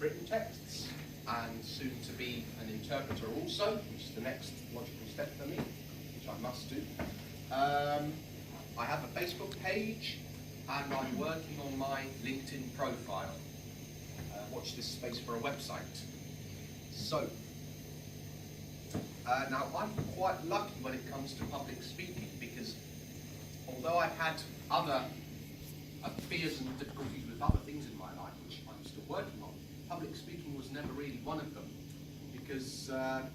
written texts, and soon to be an interpreter also, which is the next logical step for me, which I must do. I have a Facebook page, and I'm working on my LinkedIn profile. Watch this space for a website. So, now I'm quite lucky when it comes to public speaking, because although I've had other fears and difficulties with other things in my life, which I'm still working on, public speaking was never really one of them, because at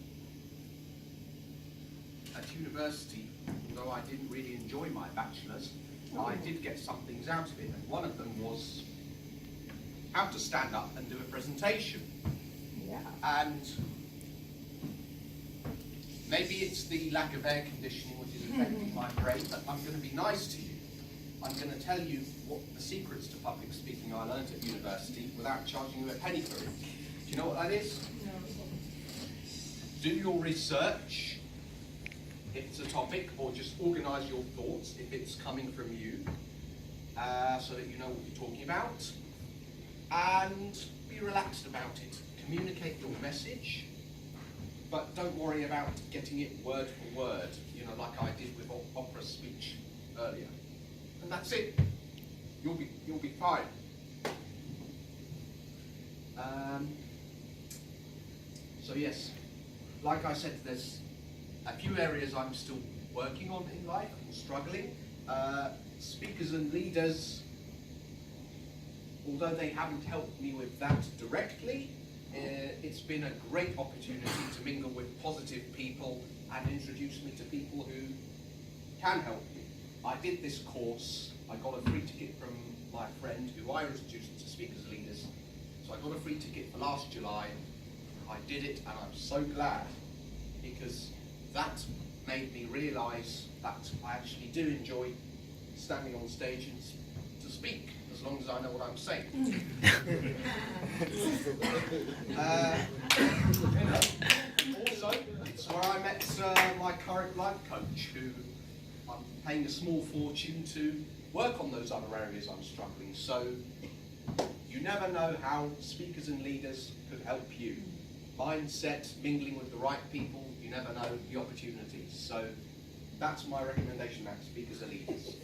university, although I didn't really enjoy my bachelor's, I did get some things out of it, and one of them was how to stand up and do a presentation. Yeah. And maybe it's the lack of air conditioning which is affecting my brain, but I'm going to be nice to you. I'm going to tell you what the secrets to public speaking I learned at university without charging you a penny for it. Do you know what that is? No. Do your research if it's a topic, or just organise your thoughts if it's coming from you, so that you know what you're talking about, and be relaxed about it. Communicate your message, but don't worry about getting it word for word, you know, like I did with opera speech earlier. And that's it. You'll be fine. So yes, like I said, there's a few areas I'm still working on in life and struggling. Speakers and leaders, although they haven't helped me with that directly, it's been a great opportunity to mingle with positive people and introduce me to people who can help me. I did this course, I got a free ticket from my friend who I introduced to speakers and leaders. So I got a free ticket for last July. I did it, and I'm so glad, because that made me realise that I actually do enjoy standing on stage and to speak, as long as I know what I'm saying. Also, it's where I met my current life coach, who I'm paying a small fortune to work on those other areas I'm struggling. So you never know how speakers and leaders could help you. Mindset, mingling with the right people, you never know the opportunities. So that's my recommendation, Matt, speakers and leaders.